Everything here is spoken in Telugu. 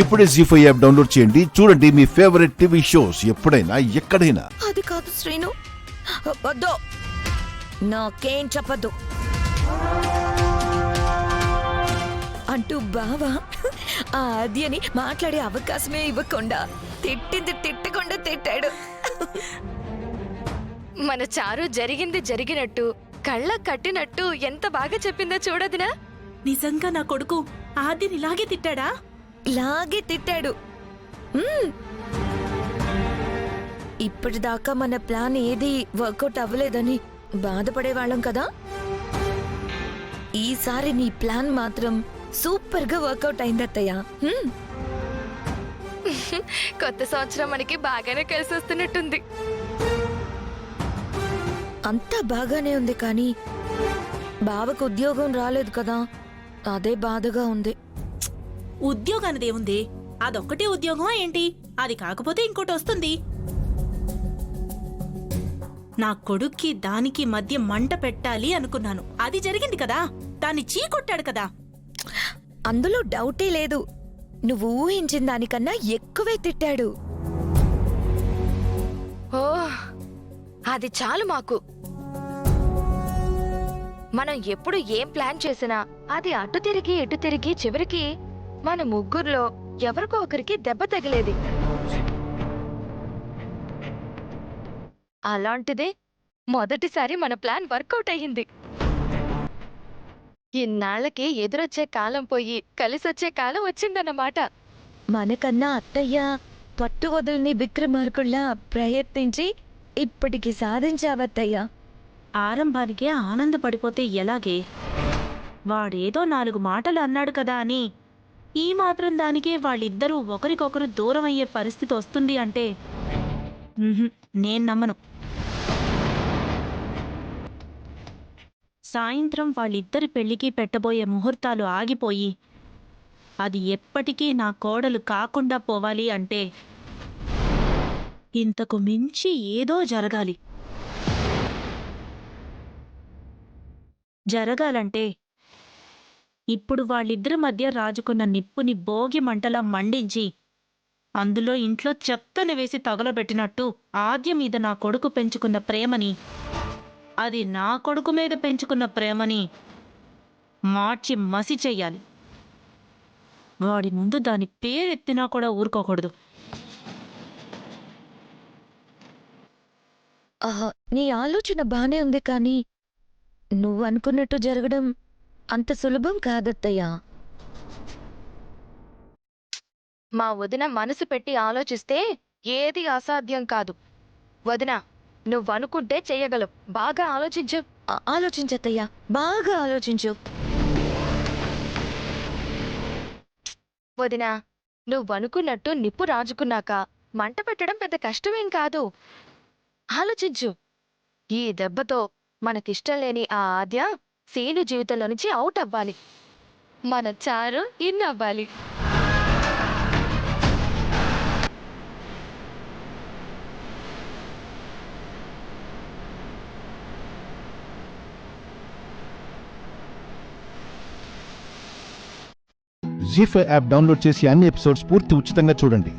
ఇప్పుడే జీ5 యాప్ డౌన్లోడ్ చేయండి. చూడండి మీ ఫేవరెట్ టీవీ షోస్ ఎప్పుడైనా ఎక్కడైనా. అది కాదు శ్రీను, వద్దు, నాకేం చెప్పద్దు అంటూ బావా ఆ ఆద్యని మాట్లాడే అవకాశమే ఇవ్వకుండా తిట్టకుండా తిట్టాడు. మన చారు జరిగింది జరిగినట్టు కళ్ళ కట్టినట్టు ఎంత బాగా చెప్పిందో చూడదునా. నిజంగా నా కొడుకు ఆద్యని ఇలాగే తిట్టాడా? ఇలాగే తిట్టాడు. ఇప్పటిదాకా మన ప్లాన్ ఏది వర్కౌట్ అవ్వలేదని బాధపడేవాళ్ళం కదా. ఈసారి నీ ప్లాన్ మాత్రం సూపర్ గా వర్కౌట్ అయింది అత్తయ్య. కొత్త సంవత్సరం మనకి బాగానే కలిసి వస్తున్నట్టుంది. అంతా బాగానే ఉంది కానీ బావకు ఉద్యోగం రాలేదు కదా, అదే బాధగా ఉంది. ఉద్యోగానిదేముంది, అదొక్కటే ఉద్యోగమా ఏంటి? అది కాకపోతే ఇంకోటి వస్తుంది. నా కొడుక్కి దానికి మధ్య మంట పెట్టాలి అనుకున్నాను, అది జరిగింది కదా. దాన్ని చీకొట్టాడు కదా. అందులో డౌటే లేదు, నువ్వు ఊహించిన దానికన్నా ఎక్కువే తిట్టాడు. ఓ, అది చాలు మాకు. మనం ఎప్పుడు ఏం ప్లాన్ చేసినా అది అటు తిరిగి ఇటు తిరిగి చివరికి మన ముగ్గురులో ఎవరికో ఒకరికి దెబ్బ తగిలేది. అలాంటిదే మొదటిసారి మన ప్లాన్ వర్కౌట్ అయ్యింది. ఇన్నాళ్లకి ఎదురొచ్చే కాలం పోయి కలిసొచ్చే కాలం వచ్చిందన్నమాట. మనకన్నా అత్తయ్య పట్టు వదలని విక్రమార్కుల్లా ప్రయత్నించి ఇప్పటికి సాధించావత్తయ్య. ఆరంభానికే ఆనందపడిపోతే ఎలాగే? వాడేదో 4 మాటలు అన్నాడు కదా అని ఈ మాత్రం దానికే వాళ్ళిద్దరూ ఒకరికొకరు దూరం అయ్యే పరిస్థితి వస్తుంది అంటే నేను నమ్మను. సాయంత్రం వాళ్ళిద్దరి పెళ్లికి పెట్టబోయే ముహూర్తాలు ఆగిపోయి అది ఎప్పటికీ నా కోడలు కాకుండా పోవాలి అంటే ఇంతకు మించి ఏదో జరగాలి. జరగాలంటే ఇప్పుడు వాళ్ళిద్దరి మధ్య రాజుకున్న నిప్పుని భోగి మంటలా మండించి అందులో ఇంట్లో చెత్తని వేసి తగలబెట్టినట్టు ఆద్య మీద నా కొడుకు పెంచుకున్న ప్రేమని, అది నా కొడుకు మీద పెంచుకున్న ప్రేమని మార్చి మసి చెయ్యాలి. వాడి ముందు దాని పేరెత్తినా కూడా ఊరుకోకూడదు. నీ ఆలోచన బానే ఉంది కానీ నువ్వు అనుకున్నట్టు జరగడం అంత సులభం కాదత్తయ్యా. మా వదిన మనసు పెట్టి ఆలోచిస్తే ఏది అసాధ్యం కాదు. వదిన, నువ్వనుకుంటే చెయ్యగలవు. బాగా ఆలోచించు. ఆలోచించత్తయ్యా, బాగా ఆలోచించు. వదిన, నువ్వనుకున్నట్టు నిప్పు రాజుకున్నాక మంట పెట్టడం పెద్ద కష్టమేం కాదు. ఆలోచించు. ఈ దెబ్బతో మనకిష్టం లేని ఆ ఆద్య సీను జీవితంలో నుంచి అవుట్ అవ్వాలి. మన చారు ఇన్ అవ్వాలి. జీ5 యాప్ డౌన్లోడ్ చేసి అన్ని ఎపిసోడ్స్ పూర్తి ఉచితంగా చూడండి.